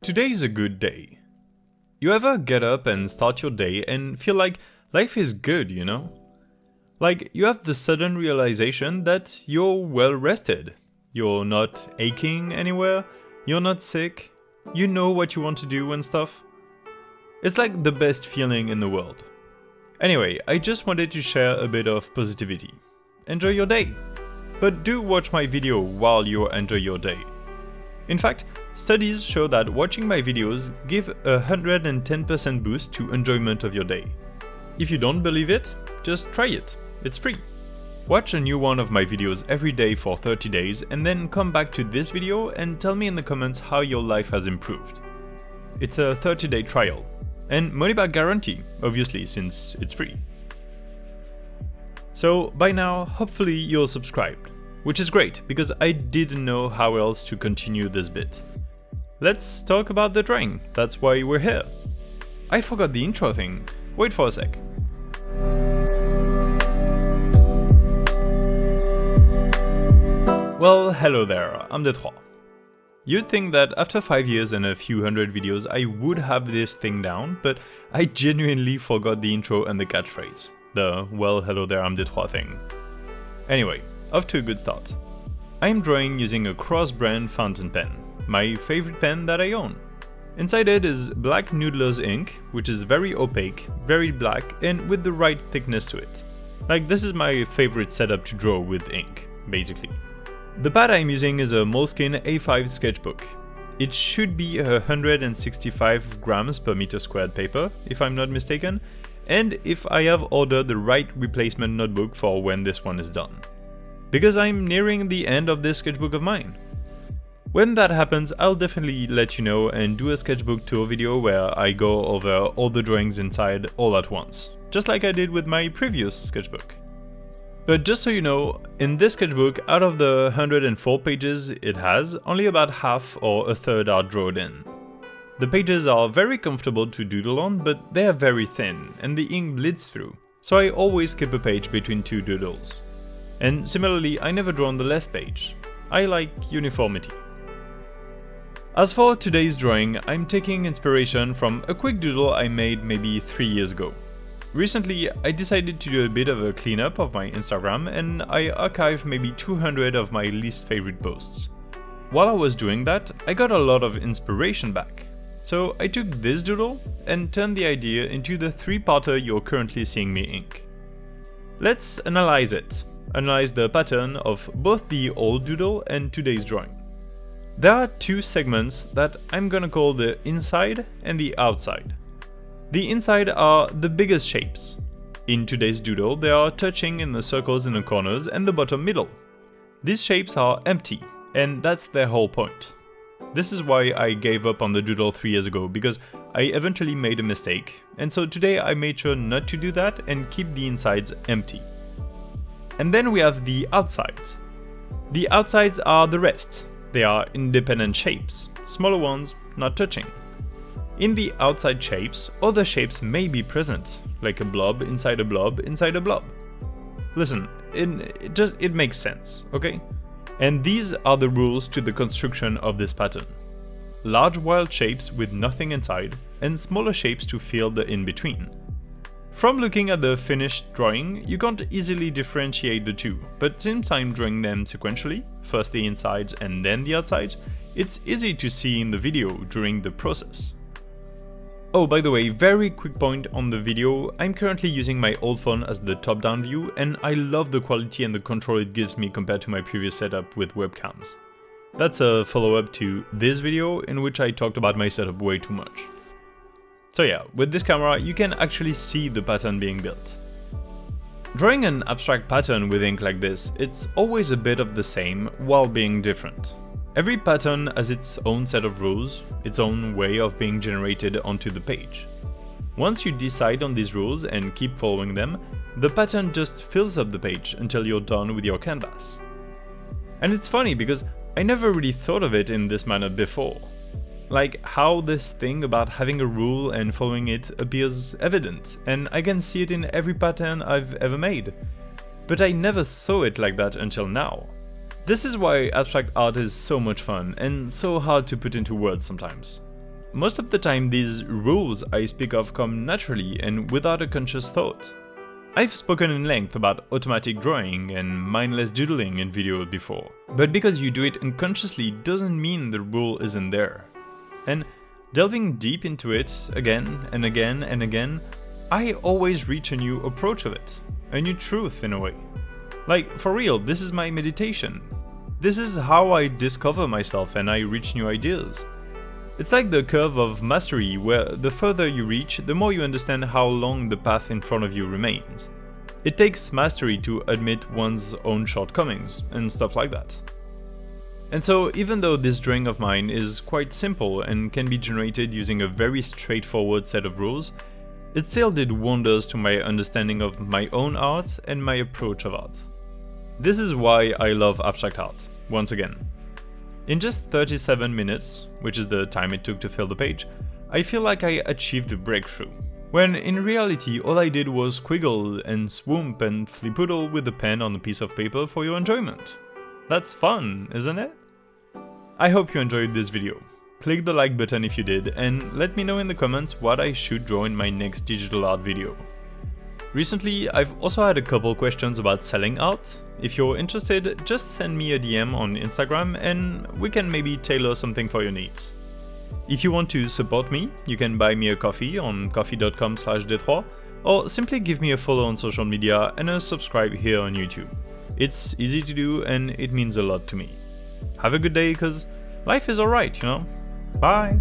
Today is a good day. You ever get up and start your day and feel like life is good, you know? Like you have the sudden realization that you're well rested. You're not aching anywhere, you're not sick, you know what you want to do and stuff. It's like the best feeling in the world. Anyway, I just wanted to share a bit of positivity. Enjoy your day! But do watch my video while you enjoy your day. In fact, studies show that watching my videos give a 110% boost to enjoyment of your day. If you don't believe it, just try it. It's free. Watch a new one of my videos every day for 30 days and then come back to this video and tell me in the comments how your life has improved. It's a 30-day trial. And money back guarantee, obviously, since it's free. So by now, hopefully you're subscribed. Which is great, because I didn't know how else to continue this bit. Let's talk about the drawing, that's why we're here. I forgot the intro thing, wait for a sec. Well, hello there, I'm DaVinci. You'd think that after 5 years and a few hundred videos I would have this thing down, but I genuinely forgot the intro and the catchphrase. The well, hello there, I'm DaVinci thing. Anyway. Off to a good start. I am drawing using a cross-brand fountain pen, my favorite pen that I own. Inside it is black Noodler's ink, which is very opaque, very black, and with the right thickness to it. Like, this is my favorite setup to draw with ink, basically. The pad I'm using is a Moleskine A5 sketchbook. It should be 165 grams per meter squared paper, if I'm not mistaken, and if I have ordered the right replacement notebook for when this one is done. Because I'm nearing the end of this sketchbook of mine. When that happens, I'll definitely let you know and do a sketchbook tour video where I go over all the drawings inside all at once, just like I did with my previous sketchbook. But just so you know, in this sketchbook, out of the 104 pages it has, only about half or a third are drawn in. The pages are very comfortable to doodle on, but they are very thin and the ink bleeds through, so I always skip a page between two doodles. And similarly, I never draw on the left page. I like uniformity. As for today's drawing, I'm taking inspiration from a quick doodle I made maybe 3 years ago. Recently, I decided to do a bit of a cleanup of my Instagram and I archived maybe 200 of my least favorite posts. While I was doing that, I got a lot of inspiration back. So I took this doodle and turned the idea into the three-parter you're currently seeing me ink. Let's analyze it. Analyze the pattern of both the old doodle and today's drawing. There are two segments that I'm gonna call the inside and the outside. The inside are the biggest shapes. In today's doodle, they are touching in the circles in the corners and the bottom middle. These shapes are empty, and that's their whole point. This is why I gave up on the doodle 3 years ago, because I eventually made a mistake, and so today I made sure not to do that and keep the insides empty. And then we have the outsides. The outsides are the rest. They are independent shapes, smaller ones not touching. In the outside shapes, other shapes may be present, like a blob inside a blob inside a blob. Listen, it makes sense, okay? And these are the rules to the construction of this pattern. Large wild shapes with nothing inside, and smaller shapes to fill the in-between. From looking at the finished drawing, you can't easily differentiate the two, but since I'm drawing them sequentially, first the insides and then the outsides, it's easy to see in the video during the process. Oh, by the way, very quick point on the video, I'm currently using my old phone as the top-down view, and I love the quality and the control it gives me compared to my previous setup with webcams. That's a follow-up to this video in which I talked about my setup way too much. So yeah, with this camera you can actually see the pattern being built. Drawing an abstract pattern with ink like this, it's always a bit of the same while being different. Every pattern has its own set of rules, its own way of being generated onto the page. Once you decide on these rules and keep following them, the pattern just fills up the page until you're done with your canvas. And it's funny because I never really thought of it in this manner before. Like how this thing about having a rule and following it appears evident, and I can see it in every pattern I've ever made. But I never saw it like that until now. This is why abstract art is so much fun and so hard to put into words sometimes. most of the time these rules I speak of come naturally and without a conscious thought. I've spoken in length about automatic drawing and mindless doodling in videos before, but because you do it unconsciously doesn't mean the rule isn't there. And delving deep into it again and again and again, I always reach a new approach of it, a new truth in a way. Like, for real, this is my meditation. This is how I discover myself and I reach new ideas. It's like the curve of mastery, where the further you reach, the more you understand how long the path in front of you remains. It takes mastery to admit one's own shortcomings, and stuff like that. And so, even though this drawing of mine is quite simple and can be generated using a very straightforward set of rules, it still did wonders to my understanding of my own art and my approach of art. This is why I love abstract art, once again. In just 37 minutes, which is the time it took to fill the page, I feel like I achieved a breakthrough, when in reality all I did was squiggle and swoop and flipoodle with a pen on a piece of paper for your enjoyment. That's fun, isn't it? I hope you enjoyed this video. Click the like button if you did, and let me know in the comments what I should draw in my next digital art video. Recently, I've also had a couple questions about selling art. If you're interested, just send me a DM on Instagram and we can maybe tailor something for your needs. If you want to support me, you can buy me a coffee on coffee.com/Detroit, or simply give me a follow on social media and a subscribe here on YouTube. It's easy to do and it means a lot to me. Have a good day, cause life is alright, you know? Bye!